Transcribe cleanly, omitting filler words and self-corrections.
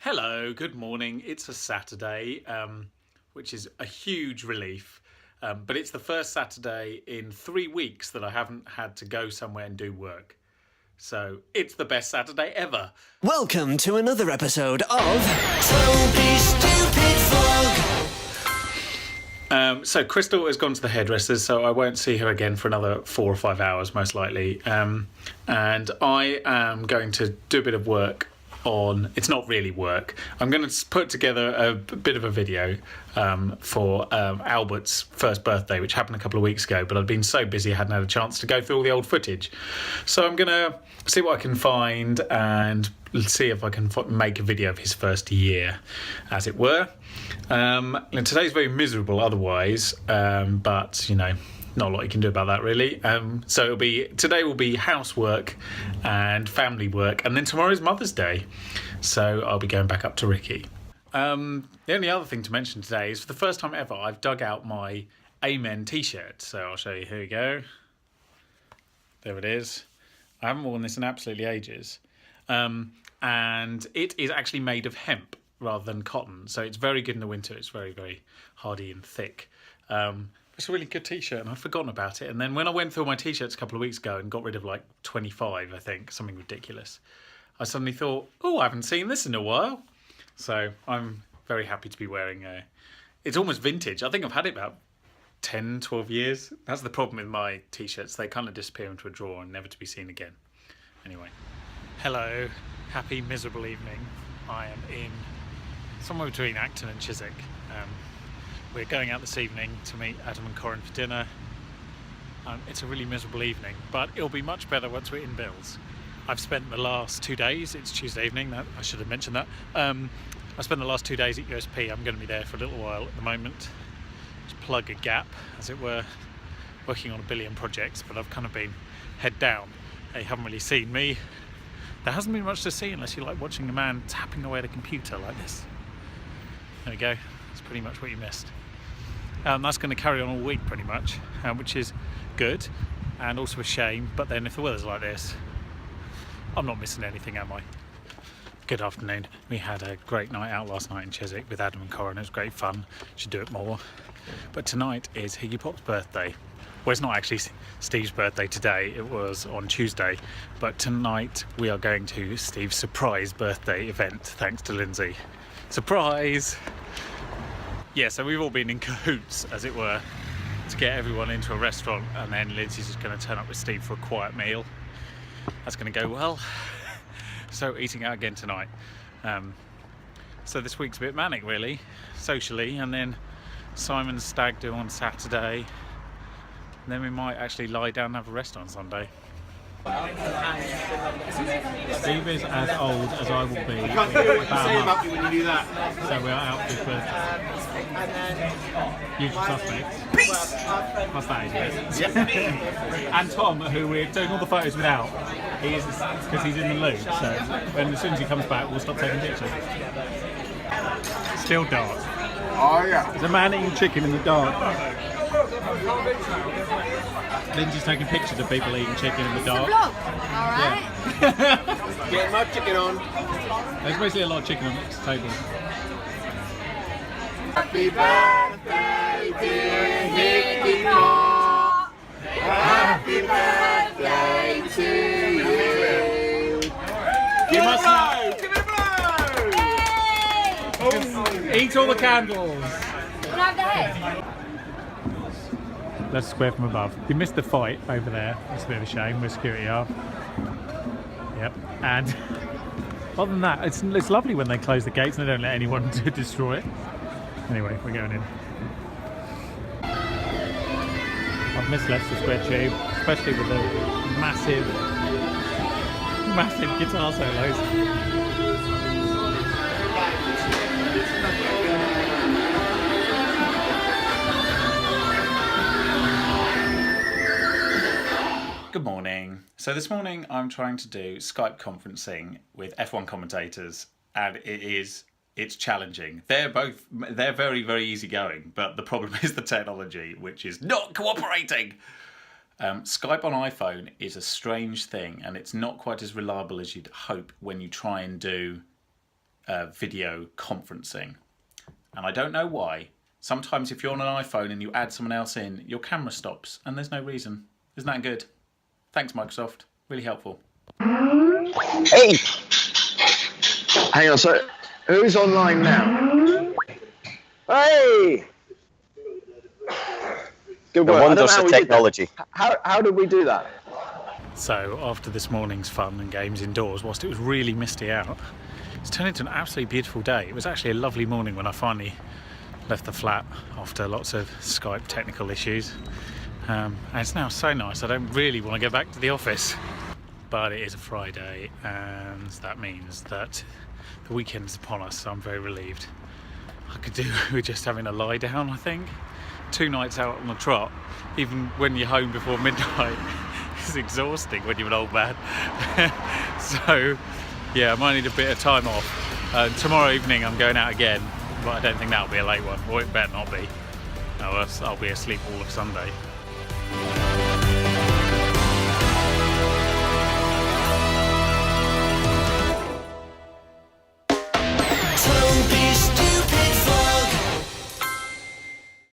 Hello, good morning. It's a Saturday, which is a huge relief. But it's the first Saturday in 3 weeks that I haven't had to go somewhere and do work. So it's the best Saturday ever. Welcome to another episode of Toby Stupid Vlog. So Crystal has gone to the hairdressers, so I won't see her again for another 4 or 5 hours, most likely. And I am going to do a bit of work on, it's not really work, I'm going to put together a bit of a video for Albert's first birthday, which happened a couple of weeks ago, but I'd been so busy I hadn't had a chance to go through all the old footage. So I'm going to see what I can find and see if I can make a video of his first year, as it were. And today's very miserable otherwise, but you know, not a lot you can do about that really. So today will be housework and family work, and then tomorrow's Mother's Day, so I'll be going back up to Ricky. The only other thing to mention today is for the first time ever I've dug out my Amen t-shirt, so I'll show you. Here we go. There it is. I haven't worn this in absolutely ages, and it is actually made of hemp rather than cotton, so it's very good in the winter. It's very, very hardy and thick. It's a really good t-shirt, and I'd forgotten about it. And then when I went through my t-shirts a couple of weeks ago and got rid of like 25, I think, something ridiculous, I suddenly thought, oh, I haven't seen this in a while. So I'm very happy to be wearing it's almost vintage. I think I've had it about 10, 12 years. That's the problem with my t-shirts. They kind of disappear into a drawer and never to be seen again. Anyway. Hello. Happy, miserable evening. I am in somewhere between Acton and Chiswick. We're going out this evening to meet Adam and Corin for dinner. It's a really miserable evening, but it'll be much better once we're in Bills. I've spent the last 2 days, it's Tuesday evening, I should have mentioned that. I spent the last 2 days at USP. I'm going to be there for a little while at the moment. To plug a gap, as it were, working on a billion projects, but I've kind of been head down. You haven't really seen me. There hasn't been much to see unless you like watching a man tapping away at a computer like this. There we go. That's pretty much what you missed. That's going to carry on all week pretty much, which is good and also a shame. But then if the weather's like this, I'm not missing anything, am I? Good afternoon. We had a great night out last night in Chiswick with Adam and Corin. It was great fun. Should do it more. But tonight is Higgypop's birthday. Well, it's not actually Steve's birthday today. It was on Tuesday. But tonight we are going to Steve's surprise birthday event, thanks to Lindsay. Surprise! Yeah, so we've all been in cahoots, as it were, to get everyone into a restaurant, and then Lindsay's just going to turn up with Steve for a quiet meal. That's going to go well. So eating out again tonight. So this week's a bit manic, really, socially, and then Simon's stag do on Saturday. And then we might actually lie down and have a rest on Sunday. Steve is as old as I will be. I can't hear what you say about me when you do that. So we are out for his birthday. Usual suspects. Peace! What's that, isn't it? And Tom, who we're doing all the photos without, he is because he's in the loo. So as soon as he comes back, we'll stop taking pictures. Still dark. Oh yeah. There's a man eating chicken in the dark. Lindsay's taking pictures of people eating chicken in the dark. Alright. Yeah. Getting my chicken on. There's basically a lot of chicken on this table. Happy birthday, dear Higgypop. Happy birthday to you. Give us a Give it a blow! Eat all the candles. Can I have the head? Let's square from above. You missed the fight over there. It's a bit of a shame where security are. Yep. And other than that, it's lovely when they close the gates and they don't let anyone to destroy it. Anyway, we're going in. I've missed Leicester Square Tube, especially with the massive guitar solos. Good morning. So this morning I'm trying to do Skype conferencing with F1 commentators, and it's challenging. They're very, very easygoing, but the problem is the technology, which is not cooperating. Skype on iPhone is a strange thing, and it's not quite as reliable as you'd hope when you try and do video conferencing. And I don't know why. Sometimes if you're on an iPhone and you add someone else in, your camera stops and there's no reason. Isn't that good? Thanks, Microsoft. Really helpful. Hey! Hang on, so who's online now? Hey! Good The work. wonders of technology. How did we do that? So after this morning's fun and games indoors, whilst it was really misty out, it's turned into an absolutely beautiful day. It was actually a lovely morning when I finally left the flat after lots of Skype technical issues. And it's now so nice, I don't really want to go back to the office. But it is a Friday, and that means that the weekend is upon us, so I'm very relieved. I could do with just having a lie down, I think. 2 nights out on the trot, even when you're home before midnight, is exhausting when you're an old man. So, yeah, I might need a bit of time off. Tomorrow evening I'm going out again, but I don't think that'll be a late one, or it better not be. I'll be asleep all of Sunday.